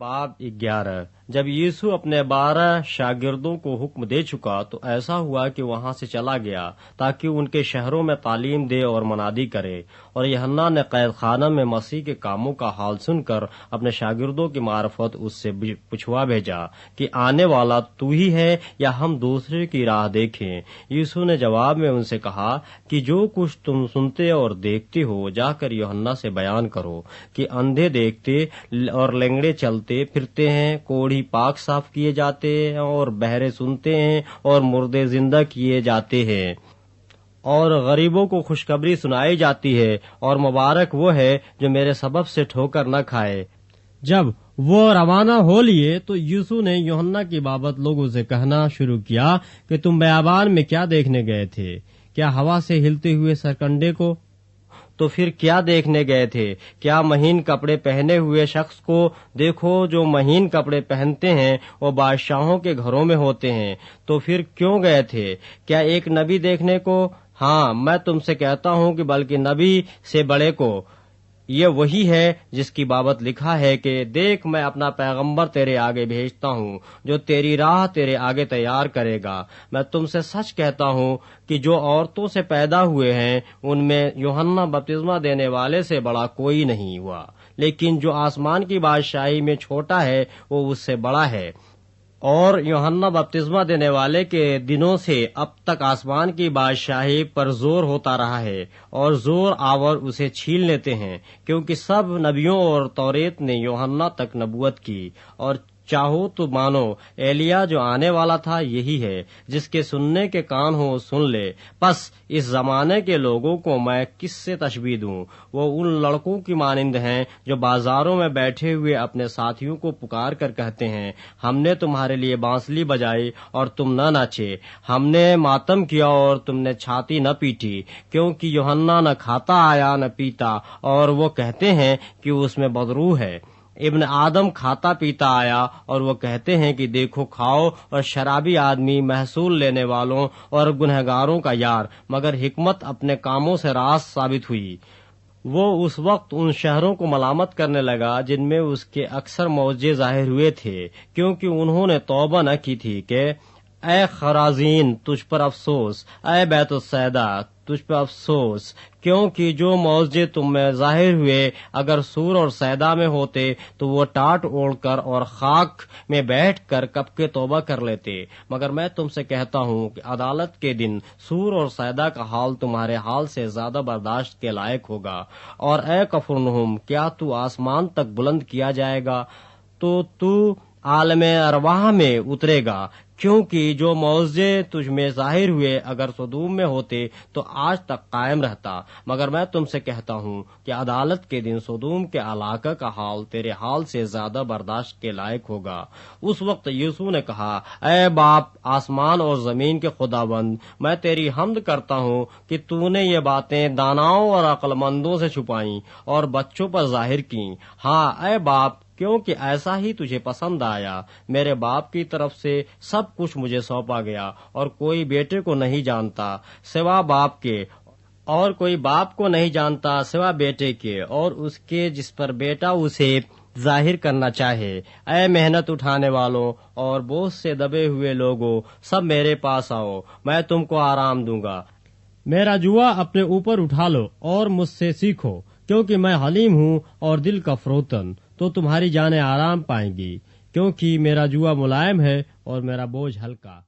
باب 11 جب یسوع اپنے 12 شاگردوں کو حکم دے چکا تو ایسا ہوا کہ وہاں سے چلا گیا تاکہ ان کے شہروں میں تعلیم دے اور منادی کرے، اور یوحنا نے قید خانہ میں مسیح کے کاموں کا حال سن کر اپنے شاگردوں کی معرفت اس سے پوچھوا بھیجا کہ آنے والا تو ہی ہے یا ہم دوسرے کی راہ دیکھیں۔ یسوع نے جواب میں ان سے کہا کہ جو کچھ تم سنتے اور دیکھتے ہو جا کر یوحنا سے بیان کرو کہ اندھے دیکھتے اور لنگڑے چلتے پھرتے ہیں، کوڑھی پاک صاف کیے جاتے ہیں اور بہرے سنتے ہیں اور مردے زندہ کیے جاتے ہیں، اور غریبوں کو خوشخبری سنائی جاتی ہے، اور مبارک وہ ہے جو میرے سبب سے ٹھوکر نہ کھائے۔ جب وہ روانہ ہو لیے تو یسوع نے یوحنا کی بابت لوگوں سے کہنا شروع کیا کہ تم بیابان میں کیا دیکھنے گئے تھے؟ کیا ہوا سے ہلتے ہوئے سرکنڈے کو؟ تو پھر کیا دیکھنے گئے تھے؟ کیا مہین کپڑے پہنے ہوئے شخص کو؟ دیکھو، جو مہین کپڑے پہنتے ہیں وہ بادشاہوں کے گھروں میں ہوتے ہیں۔ تو پھر کیوں گئے تھے؟ کیا ایک نبی دیکھنے کو؟ ہاں، میں تم سے کہتا ہوں کہ بلکہ نبی سے بڑے کو۔ یہ وہی ہے جس کی بابت لکھا ہے کہ دیکھ، میں اپنا پیغمبر تیرے آگے بھیجتا ہوں جو تیری راہ تیرے آگے تیار کرے گا۔ میں تم سے سچ کہتا ہوں کہ جو عورتوں سے پیدا ہوئے ہیں ان میں یوحنا بپتسمہ دینے والے سے بڑا کوئی نہیں ہوا، لیکن جو آسمان کی بادشاہی میں چھوٹا ہے وہ اس سے بڑا ہے۔ اور یوحنا بپتسمہ دینے والے کے دنوں سے اب تک آسمان کی بادشاہی پر زور ہوتا رہا ہے، اور زور آور اسے چھین لیتے ہیں، کیونکہ سب نبیوں اور توریت نے یوحنا تک نبوت کی۔ اور چاہو تو مانو ایلیا جو آنے والا تھا یہی ہے، جس کے سننے کے کان ہو سن لے۔ پس اس زمانے کے لوگوں کو میں کس سے تشبیہ دوں؟ وہ ان لڑکوں کی مانند ہیں جو بازاروں میں بیٹھے ہوئے اپنے ساتھیوں کو پکار کر کہتے ہیں، ہم نے تمہارے لیے بانسلی بجائی اور تم نہ ناچے، ہم نے ماتم کیا اور تم نے چھاتی نہ پیٹی۔ کیونکہ یوحنا نہ کھاتا آیا نہ پیتا، اور وہ کہتے ہیں کہ اس میں بدروح ہے۔ ابن آدم کھاتا پیتا آیا، اور وہ کہتے ہیں کہ دیکھو کھاؤ اور شرابی آدمی، محصول لینے والوں اور گنہگاروں کا یار، مگر حکمت اپنے کاموں سے راست ثابت ہوئی۔ وہ اس وقت ان شہروں کو ملامت کرنے لگا جن میں اس کے اکثر معجزے ظاہر ہوئے تھے، کیونکہ انہوں نے توبہ نہ کی تھی کہ اے خرازین تجھ پر افسوس، اے بیت الصیدا تجھ پر افسوس، کیونکہ جو معجزے تم میں ظاہر ہوئے اگر سور اور سیدا میں ہوتے تو وہ ٹاٹ اوڑھ کر اور خاک میں بیٹھ کر کب کے توبہ کر لیتے۔ مگر میں تم سے کہتا ہوں کہ عدالت کے دن سور اور سیدا کا حال تمہارے حال سے زیادہ برداشت کے لائق ہوگا۔ اور اے کفرنہم، کیا تو آسمان تک بلند کیا جائے گا؟ تو عالم ارواح میں اترے گا، کیونکہ جو معجزے تجھ میں ظاہر ہوئے اگر سدوم میں ہوتے تو آج تک قائم رہتا۔ مگر میں تم سے کہتا ہوں کہ عدالت کے دن سدوم کے علاقہ کا حال تیرے حال سے زیادہ برداشت کے لائق ہوگا۔ اس وقت یسوع نے کہا، اے باپ آسمان اور زمین کے خداوند، میں تیری حمد کرتا ہوں کہ تو نے یہ باتیں داناؤں اور عقل مندوں سے چھپائیں اور بچوں پر ظاہر کیں۔ ہاں اے باپ، کیونکہ ایسا ہی تجھے پسند آیا۔ میرے باپ کی طرف سے سب کچھ مجھے سونپا گیا، اور کوئی بیٹے کو نہیں جانتا سوا باپ کے، اور کوئی باپ کو نہیں جانتا سوا بیٹے کے اور اس کے جس پر بیٹا اسے ظاہر کرنا چاہے۔ اے محنت اٹھانے والوں اور بوجھ سے دبے ہوئے لوگوں، سب میرے پاس آؤ، میں تم کو آرام دوں گا۔ میرا جوا اپنے اوپر اٹھا لو اور مجھ سے سیکھو، کیونکہ میں حلیم ہوں اور دل کا فروتن، تو تمہاری جانیں آرام پائیں گی، کیونکہ میرا جوا ملائم ہے اور میرا بوجھ ہلکا۔